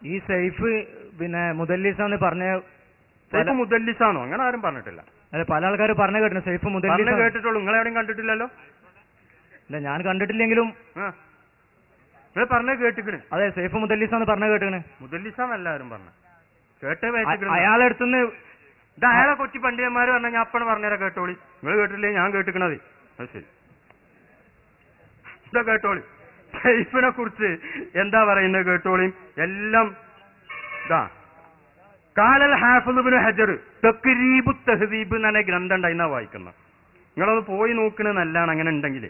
ഈ സൈഫ് പിന്നെ മുദല്ലിസാന്ന് പറഞ്ഞ സൈഫ് മുദല്ലിസാണോ? അങ്ങനെ ആരും പറഞ്ഞിട്ടില്ല. അല്ല, പല ആൾക്കാർ പറഞ്ഞു കേട്ടിട്ടുണ്ട് സൈഫ് മുദല്ലിസ് കേട്ടിട്ടുള്ളൂ. നിങ്ങൾ എവിടെയും കണ്ടിട്ടില്ലല്ലോ? ഇല്ല, ഞാൻ കണ്ടിട്ടില്ലെങ്കിലും നിങ്ങൾ പറഞ്ഞ കേട്ടിക്കണ്. അതെ, സൈഫ് മുദല്ലിസാന്ന് പറഞ്ഞ കേട്ടിക്കണ്. മുദല്ലിസാന്ന് എല്ലാവരും പറഞ്ഞു കേട്ടേ. അയാളെടുത്തുനിന്ന് ഇത് അയാളെ കൊച്ചി പണ്ഡിതന്മാർ പറഞ്ഞാൽ ഞാൻ അപ്പണ് പറഞ്ഞുതരാം, കേട്ടോളി. നിങ്ങൾ കേട്ടില്ലേ? ഞാൻ കേട്ടിക്കണത്. അത് ശരി, എന്താ കേട്ടോളി. സൈഫിനെ കുറിച്ച് എന്താ പറയുന്നത് കേട്ടോളി. എല്ലാം ഇതാ കാലൽ ഹാഫിദ് ഇബ്നു ഹജർ തഖ്രീബു തഹ്ദീബ് എന്ന ഗ്രന്ഥം ഉണ്ടായിരുന്നാ വായിക്കുന്നത്. നിങ്ങളത് പോയി നോക്കണത് നല്ലതാണ്. അങ്ങനെ ഉണ്ടെങ്കിൽ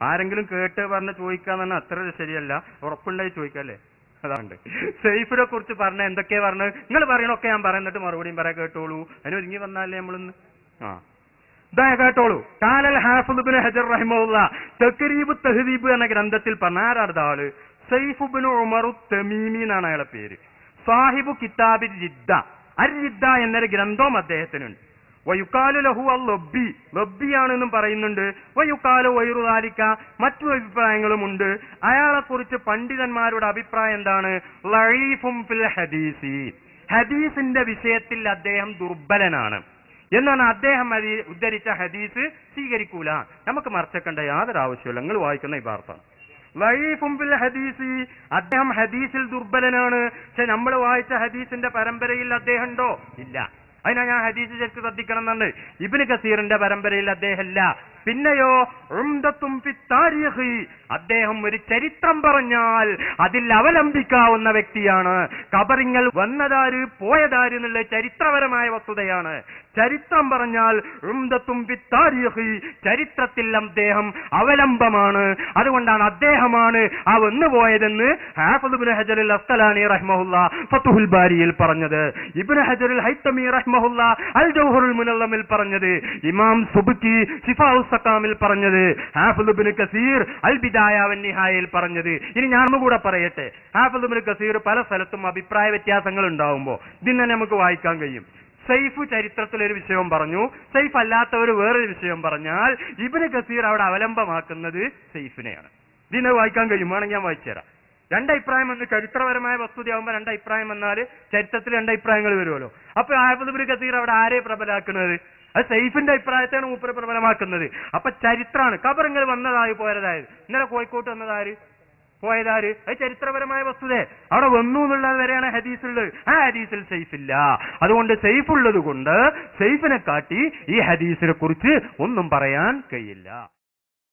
ആരെങ്കിലും കേട്ട് പറഞ്ഞ് ചോദിക്കാന്ന് പറഞ്ഞാൽ അത്ര ശരിയല്ല. ഉറപ്പുണ്ടായി ചോദിക്കല്ലേ. അതാണ്ട് സൈഫിനെ കുറിച്ച് പറഞ്ഞ എന്തൊക്കെയാ പറഞ്ഞത്. നിങ്ങൾ പറയണൊക്കെ ഞാൻ പറയുന്നിട്ട് മറുപടിയും പറയാൻ കേട്ടോളൂ. അതിന് ഒരുങ്ങി വന്നാലേ നമ്മളിന്ന് ഇതാ കേട്ടോളൂ. കാലൽ ഹാഫിദ് ഇബ്നു ഹജർ റഹിമഹുല്ലാ തഖ്രീബു തഹ്ദീബ് എന്ന ഗ്രന്ഥത്തിൽ പറഞ്ഞ ആരാണ് ആള്? സൈഫ് ഇബ്നു ഉമറു തമീമി എന്നാണ് അയാളെ പേര്. സാഹിബു കിതാബി ജിദ്ദ, അർ-രിദ്ദ എന്നൊരു ഗ്രന്ഥവും അദ്ദേഹത്തിനുണ്ട്. വയുക്കാലു ലഹു അൽ-ലബ്ബി, ലബ്ബിയാണെന്നും പറയുന്നുണ്ട്. വയുക്കാലു വൈറു ദാലിക, മറ്റു അഭിപ്രായങ്ങളുമുണ്ട്. അയാളെ കുറിച്ച് പണ്ഡിതന്മാരുടെ അഭിപ്രായം എന്താണ്? ലഈഫും ഫിൽ ഹദീസി, ഹദീസിന്റെ വിഷയത്തിൽ അദ്ദേഹം ദുർബലനാണ് എന്നാണ്. അദ്ദേഹം ഉദ്ധരിച്ച ഹദീസ് സ്വീകരിക്കൂല. നമുക്ക് മറച്ചേക്കേണ്ട യാതൊരു ആവശ്യമില്ല. നിങ്ങൾ വായിക്കുന്ന ഈ വാർത്ത ലഈഫും ഫിൽ ഹദീസി, അദ്ദേഹം ഹദീസിൽ ദുർബലനാണ്. പക്ഷെ നമ്മൾ വായിച്ച ഹദീസിന്റെ പരമ്പരയിൽ അദ്ദേഹം ഉണ്ടോ? ഇല്ല. അതിനാ ഞാൻ ഹദീസ് ശരിക്ക് ശ്രദ്ധിക്കണം എന്നാണ്. ഇബ്നു കസീറിന്റെ പരമ്പരയിൽ അദ്ദേഹം ഇല്ല. പിന്നെയോ ഉംദത്തും ഫി താരീഖി, അദ്ദേഹം ഒരു ചരിത്രം പറഞ്ഞാൽ അതിൽ അവലംബിക്കാവുന്ന വ്യക്തിയാണ്. ഖബറിങ്ങൾ വന്നതാര് പോയതാര് എന്നുള്ള ചരിത്രപരമായ വസ്തുതയാണ്. ചരിത്രം പറഞ്ഞാൽ ഉംദത്തും ഫി താരീഖി, ചരിത്രത്തിൽ അദ്ദേഹം അവലംബമാണ്. അതുകൊണ്ടാണ് അദ്ദേഹമാണ് ആ വന്നുപോയതെന്ന് ഹാഫിദ് ഇബ്നു ഹജർ അൽ അസ്ഖലാനി റഹ്മഹുല്ലാ ഫത്ഹുൽ ബാരിയിൽ പറഞ്ഞത്. ഇബ്നു ഹജർ അൽ ഹൈതമി റഹ്മഹുല്ലാ അൽ ജൗഹറുൽ മുനല്ലമിൽ പറഞ്ഞത്. ഇമാം സുബ്കി ശിഫാഉ സഖാമിൽ പറഞ്ഞത്. ഹാഫിദ് ഇബ്നു കസീർ അൽ ബിദായ വൻ നിഹായയിൽ പറഞ്ഞത്. ഇനി ഞാനൊന്നുകൂടെ പറയട്ടെ. ഹാഫിദ് ഇബ്നു കസീർ പല സ്ഥലത്തും അഭിപ്രായ വ്യത്യാസങ്ങൾ ഉണ്ടാവുമ്പോ ഇതിനെ നമുക്ക് വായിക്കാൻ കഴിയും. സൈഫ് ചരിത്രത്തിലൊരു വിഷയം പറഞ്ഞു, സൈഫ് അല്ലാത്തവർ വേറൊരു വിഷയം പറഞ്ഞാൽ ഇബ്നു കസീർ അവിടെ അവലംബമാക്കുന്നത് സൈഫിനെയാണ്. ഇതിനെ വായിക്കാൻ കഴിയും. വേണമെങ്കിൽ ഞാൻ വായിച്ചുതരാം. രണ്ടഭിപ്രായം എന്ന് ചരിത്രപരമായ വസ്തുതയാകുമ്പോൾ രണ്ടഭിപ്രായം എന്നാൽ ചരിത്രത്തിൽ രണ്ടഭിപ്രായങ്ങൾ വരുമല്ലോ. അപ്പൊ ഹാഫിദ് ഇബ്നു കസീർ അവിടെ ആരെ പ്രബലാക്കുന്നത്? അത് സൈഫിന്റെ അഭിപ്രായത്തെയാണ് മൂപ്പര് പ്രബലമാക്കുന്നത്. അപ്പൊ ചരിത്രമാണ്. ഖബറുകൾ വന്നതായി പോയതായത്. ഇന്നലെ കോഴിക്കോട്ട് വന്നതാര് പോയതാര്? അത് ചരിത്രപരമായ വസ്തുത. അവിടെ വന്നു എന്നുള്ളത് വരെയാണ് ഹദീസുള്ളത്. ആ ഹദീസിൽ സൈഫില്ല. അതുകൊണ്ട് സൈഫ് ഉള്ളത് കൊണ്ട് സൈഫിനെ കാട്ടി ഈ ഹദീസിനെ കുറിച്ച് ഒന്നും പറയാൻ കഴിയില്ല.